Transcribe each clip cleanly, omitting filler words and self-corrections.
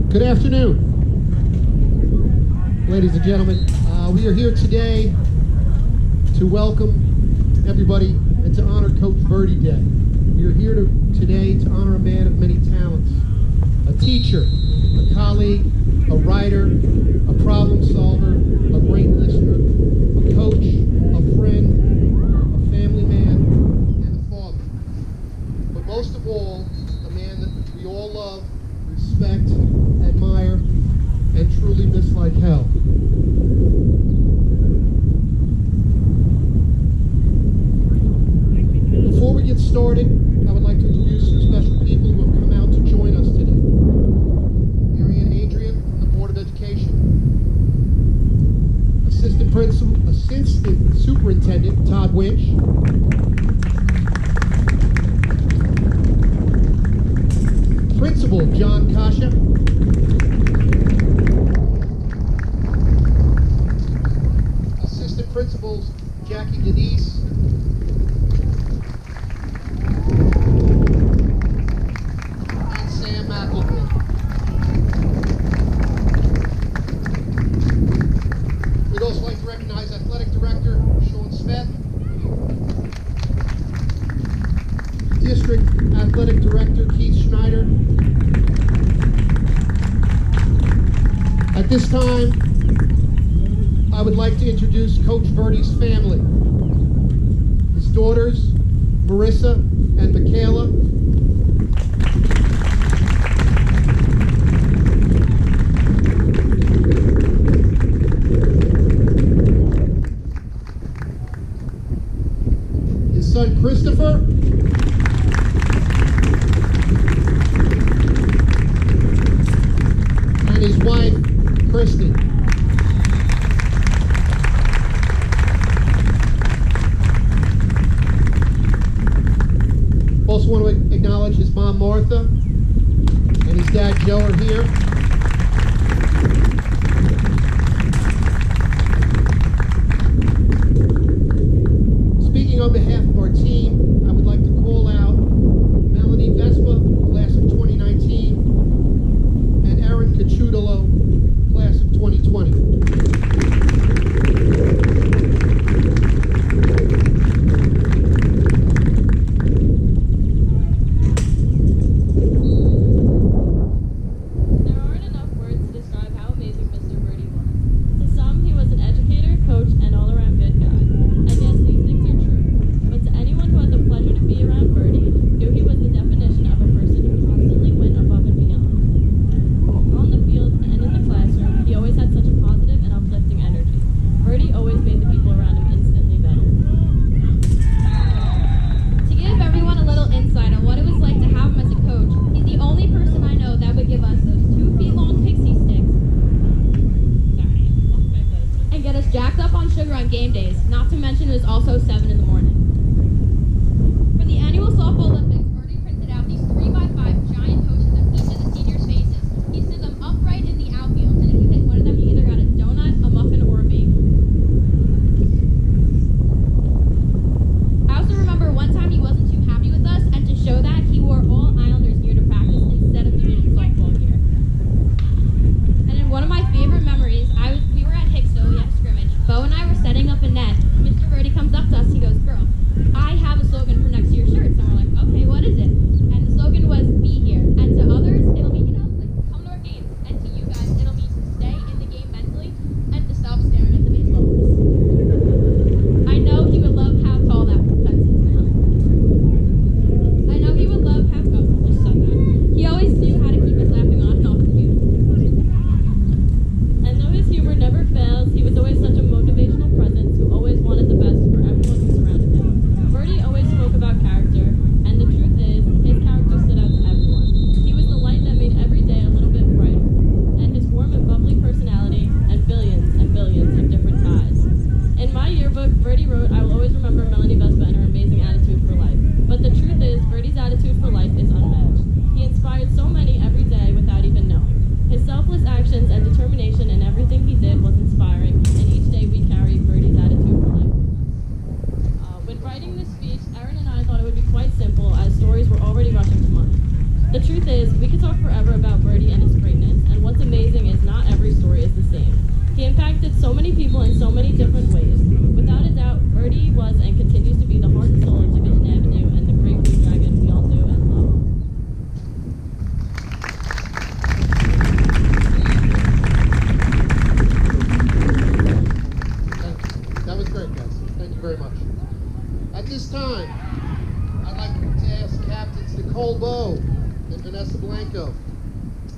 Good afternoon, ladies and gentlemen. We are here today to welcome everybody and to honor Coach Verdi Day. We are here today to honor a man of many talents, a teacher, a colleague, a writer, a problem solver, a great listener, a coach, a friend, a family man, and a father. But most of all, a man that we all love, respect, admire, and truly miss like hell. Before we get started, I would like to introduce some special people who have come out to join us today. Marianne Adrian from the Board of Education. Assistant Superintendent Todd Winch. Principal John Kasha. Assistant Principals Jackie Denise. And Sam McElroy. We'd also like to recognize Athletic Director Sean Smith. District Athletic Director Keith Schneider. At this time, I would like to introduce Coach Verdi's family. His daughters, Marissa and Michaela. His son, Christopher. And his wife, Kristen. Also want to acknowledge his mom, Martha, and his dad, Joe, are here. Speaking on behalf of our team, I would like to call out Melanie Vespa, class of 2019, and Erin Cachudolo, class of 2020. Jacked up on sugar on game days, not to mention it was also 7 in the morning. For the annual softball Olympics, Verdi printed out these 3x5 giant posters of each of the seniors' faces. He stood them upright in the outfield, and if you hit one of them, you either got a donut, a muffin, or a bagel. I also remember one time he wasn't too happy with us, and to show that, he wore all Islanders gear to practice instead of division softball gear. And in one of my favorite memories, we were at Hicksville, we had a scrimmage. Bo and I were setting up a net. Mr. Verdi comes up to us, he goes, "Girl, I have a slogan for next year's shirts." And we're like, "Okay, truth is, we could talk forever about Verdi and his greatness, and what's amazing is not every story is the same. He impacted so many people in so many different ways. Without a doubt, Verdi was and continues to be the heart and soul of Division Avenue and the great Blue Dragon we all knew and love. That was great, guys. Thank you very much. At this time, I'd like to ask Captains Nicole Bowe and Vanessa Blanco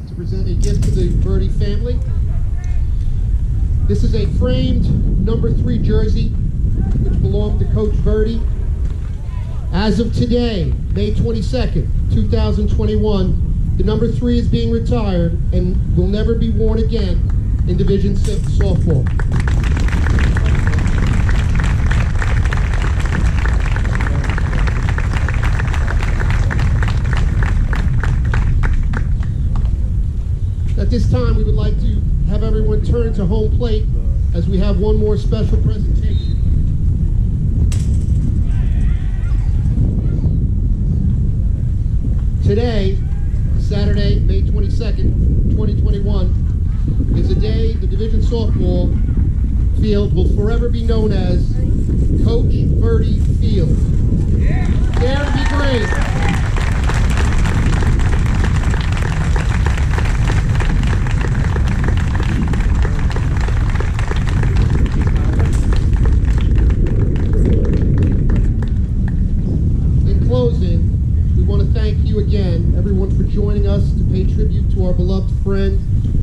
to present a gift to the Verdi family. This is a framed number 3 jersey, which belonged to Coach Verdi. As of today, May 22nd, 2021, the number 3 is being retired and will never be worn again in Division 6 softball. At this time, we would like to have everyone turn to home plate as we have one more special presentation. Today, Saturday, May 22nd, 2021, is a day the Division Softball Field will forever be known as Coach Verdi Field. Dare to be great. Thank you again, everyone, for joining us to pay tribute to our beloved friend,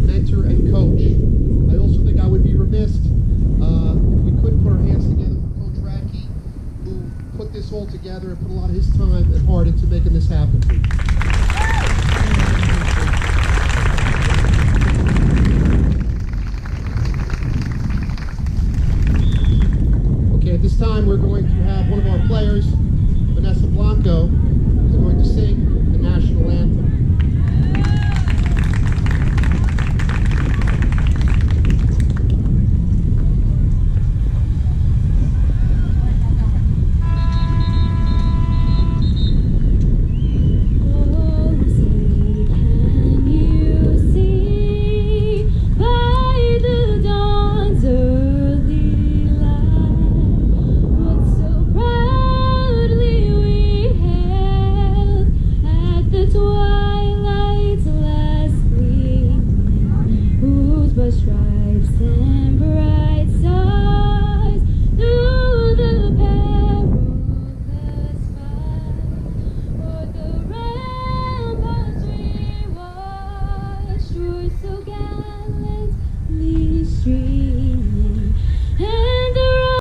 mentor, and coach. I also think I would be remiss if we couldn't put our hands together for Coach Radke, who put this all together and put a lot of his time and heart into making this happen.